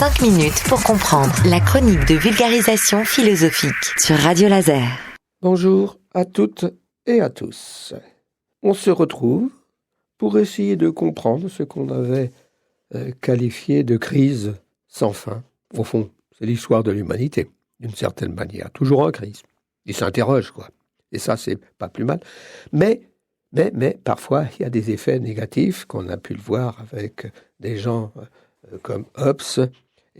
5 minutes pour comprendre la chronique de vulgarisation philosophique sur Radio Laser. Bonjour à toutes et à tous. On se retrouve pour essayer de comprendre ce qu'on avait qualifié de crise sans fin. Au fond, c'est l'histoire de l'humanité, d'une certaine manière, toujours en crise. Il s'interroge, quoi. Et ça, c'est pas plus mal. Mais parfois, il y a des effets négatifs qu'on a pu le voir avec des gens comme Hobbes,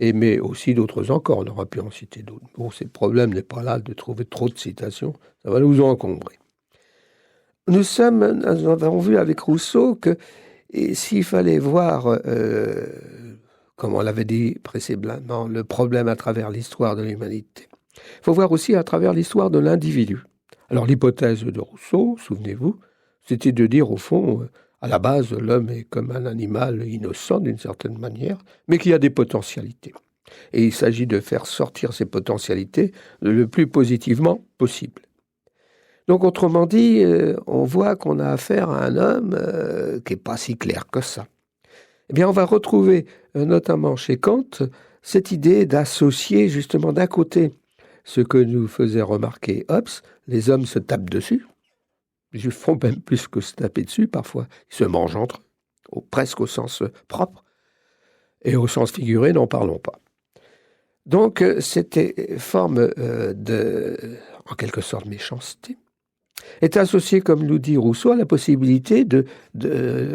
mais aussi d'autres encore. On aura pu en citer d'autres. Bon, le problème n'est pas là de trouver trop de citations. Ça va nous encombrer. Nous avons vu avec Rousseau que s'il fallait voir, comme on l'avait dit précédemment, le problème à travers l'histoire de l'humanité, il faut voir aussi à travers l'histoire de l'individu. Alors l'hypothèse de Rousseau, souvenez-vous, c'était de dire au fond, à la base, l'homme est comme un animal innocent d'une certaine manière, mais qui a des potentialités. Et il s'agit de faire sortir ces potentialités le plus positivement possible. Donc autrement dit, on voit qu'on a affaire à un homme qui n'est pas si clair que ça. Eh bien, on va retrouver, notamment chez Kant, cette idée d'associer justement d'un côté ce que nous faisait remarquer Hobbes, les hommes se tapent dessus. Ils font même plus que se taper dessus, parfois. Ils se mangent entre eux, presque au sens propre. Et au sens figuré, n'en parlons pas. Donc, cette forme en quelque sorte, méchanceté, est associée, comme nous dit Rousseau, à la possibilité de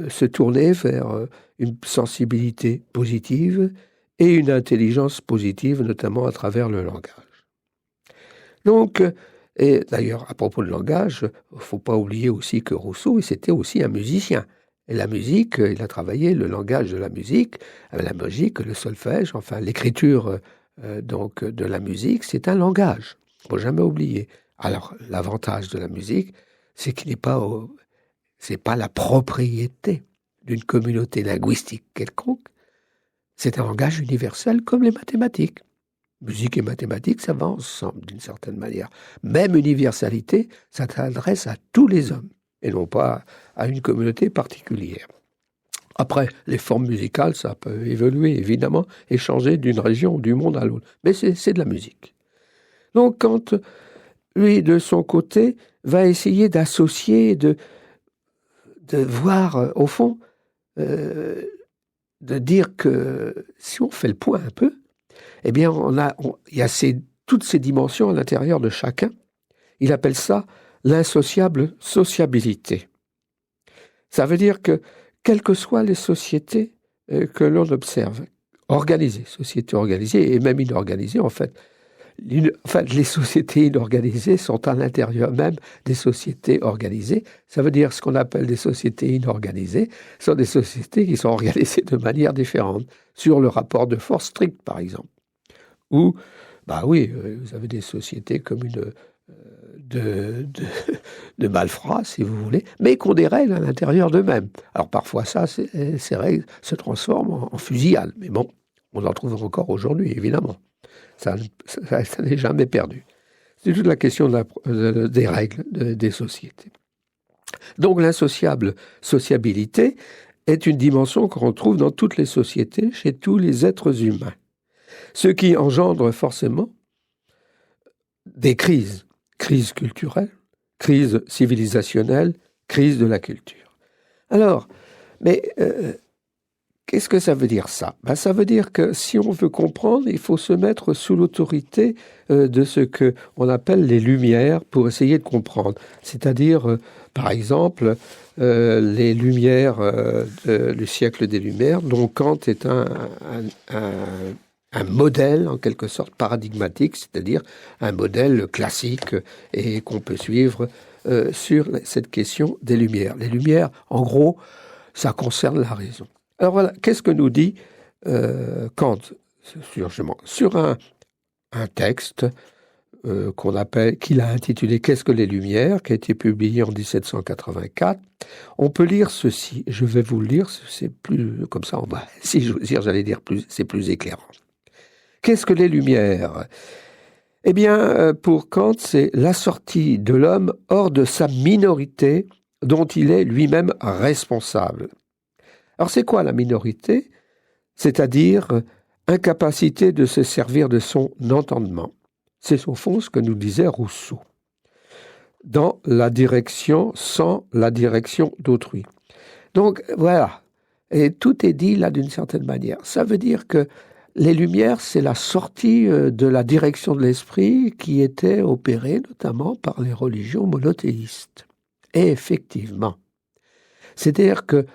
se tourner vers une sensibilité positive et une intelligence positive, notamment à travers le langage. Donc, et d'ailleurs, à propos de langage, il ne faut pas oublier aussi que Rousseau, c'était aussi un musicien. Et la musique, il a travaillé le langage de la musique, le solfège, enfin l'écriture donc de la musique, c'est un langage. Il ne faut jamais oublier. Alors, l'avantage de la musique, c'est qu'il n'est pas, c'est pas la propriété d'une communauté linguistique quelconque. C'est un langage universel comme les mathématiques. Musique et mathématiques, ça va ensemble d'une certaine manière. Même universalité, ça s'adresse à tous les hommes et non pas à une communauté particulière. Après, les formes musicales, ça peut évoluer évidemment et changer d'une région du monde à l'autre. Mais c'est de la musique. Donc quand lui, de son côté, va essayer d'associer, de voir au fond, de dire que si on fait le point un peu, eh bien, il y a toutes ces dimensions à l'intérieur de chacun. Il appelle ça l'insociable sociabilité. Ça veut dire que, quelles que soient les sociétés que l'on observe, organisées, sociétés organisées et même inorganisées, en fait, les sociétés inorganisées sont à l'intérieur même des sociétés organisées. Ça veut dire ce qu'on appelle des sociétés inorganisées sont des sociétés qui sont organisées de manière différente, sur le rapport de force strict, par exemple. Ou, vous avez des sociétés comme une de malfrats, si vous voulez, mais qui ont des règles à l'intérieur d'eux-mêmes. Alors parfois, ces règles se transforment en fusillade. Mais bon, on en trouve encore aujourd'hui, évidemment. Ça n'est jamais perdu. C'est toute la question des règles des sociétés. Donc l'insociable sociabilité est une dimension qu'on retrouve dans toutes les sociétés, chez tous les êtres humains. Ce qui engendre forcément des crises culturelles, crises civilisationnelles, crises de la culture. Alors, mais qu'est-ce que ça veut dire ça ? Ça veut dire que si on veut comprendre, il faut se mettre sous l'autorité de ce qu'on appelle les Lumières pour essayer de comprendre. C'est-à-dire, par exemple, les Lumières, le siècle des Lumières, dont Kant est un modèle, en quelque sorte, paradigmatique, c'est-à-dire un modèle classique et qu'on peut suivre sur cette question des Lumières. Les Lumières, en gros, ça concerne la raison. Alors voilà, qu'est-ce que nous dit Kant sur un texte qu'il a intitulé « Qu'est-ce que les Lumières ?», qui a été publié en 1784. On peut lire ceci, je vais vous le lire, c'est plus comme ça, si je veux dire, j'allais dire plus, c'est plus éclairant. Qu'est-ce que les Lumières ? Eh bien, pour Kant, c'est la sortie de l'homme hors de sa minorité dont il est lui-même responsable. Alors, c'est quoi la minorité ? C'est-à-dire incapacité de se servir de son entendement. C'est au fond ce que nous disait Rousseau. Dans la direction sans la direction d'autrui. Donc voilà, et tout est dit là d'une certaine manière. Ça veut dire que les Lumières, c'est la sortie de la direction de l'esprit qui était opérée notamment par les religions monothéistes. Et effectivement, c'est-à-dire que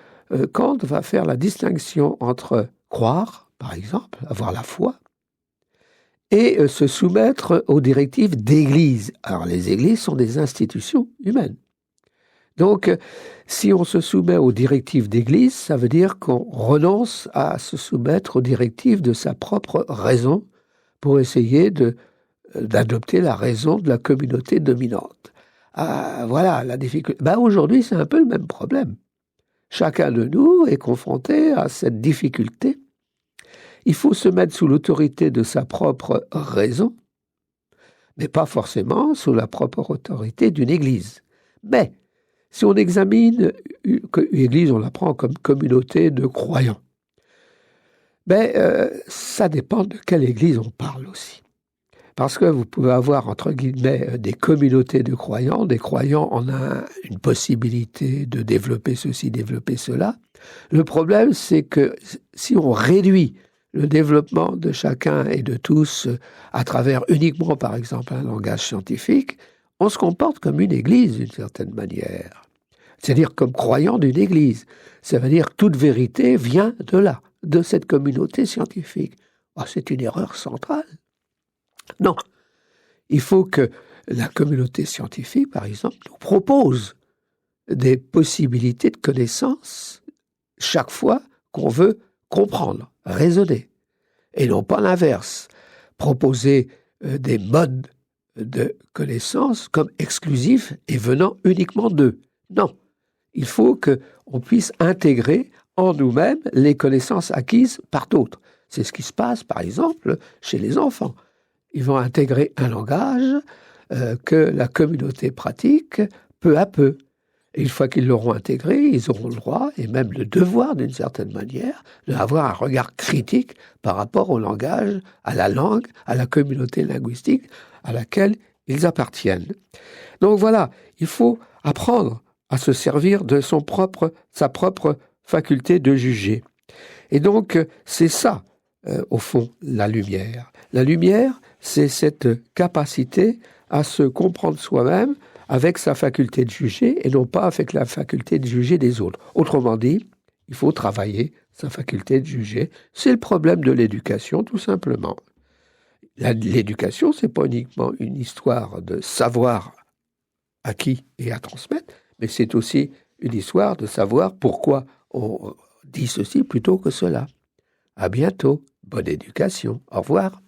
Kant va faire la distinction entre croire, par exemple, avoir la foi, et se soumettre aux directives d'église. Alors les églises sont des institutions humaines. Donc, si on se soumet aux directives d'église, ça veut dire qu'on renonce à se soumettre aux directives de sa propre raison pour essayer d'adopter la raison de la communauté dominante. Voilà la difficulté. Aujourd'hui, c'est un peu le même problème. Chacun de nous est confronté à cette difficulté. Il faut se mettre sous l'autorité de sa propre raison, mais pas forcément sous la propre autorité d'une église. Mais si on examine une église, on la prend comme communauté de croyants. Ça dépend de quelle église on parle aussi. Parce que vous pouvez avoir, entre guillemets, des communautés de croyants. Des croyants, on a une possibilité de développer ceci, développer cela. Le problème, c'est que si on réduit le développement de chacun et de tous à travers uniquement, par exemple, un langage scientifique, on se comporte comme une église d'une certaine manière. C'est-à-dire comme croyant d'une église. Ça veut dire que toute vérité vient de là, de cette communauté scientifique. C'est une erreur centrale. Non, il faut que la communauté scientifique, par exemple, nous propose des possibilités de connaissance chaque fois qu'on veut comprendre, raisonner, et non pas l'inverse. Proposer des modes de connaissance comme exclusifs et venant uniquement d'eux. Non, il faut qu'on puisse intégrer en nous-mêmes les connaissances acquises par d'autres. C'est ce qui se passe, par exemple, chez les enfants. Ils vont intégrer un langage que la communauté pratique peu à peu. Et une fois qu'ils l'auront intégré, ils auront le droit, et même le devoir d'une certaine manière, d'avoir un regard critique par rapport au langage, à la langue, à la communauté linguistique à laquelle ils appartiennent. Donc voilà, il faut apprendre à se servir de sa propre faculté de juger. Et donc, c'est ça, au fond, la lumière. La lumière, c'est cette capacité à se comprendre soi-même avec sa faculté de juger et non pas avec la faculté de juger des autres. Autrement dit, il faut travailler sa faculté de juger. C'est le problème de l'éducation, tout simplement. L'éducation, c'est pas uniquement une histoire de savoir acquis et à transmettre, mais c'est aussi une histoire de savoir pourquoi on dit ceci plutôt que cela. À bientôt. Bonne éducation. Au revoir.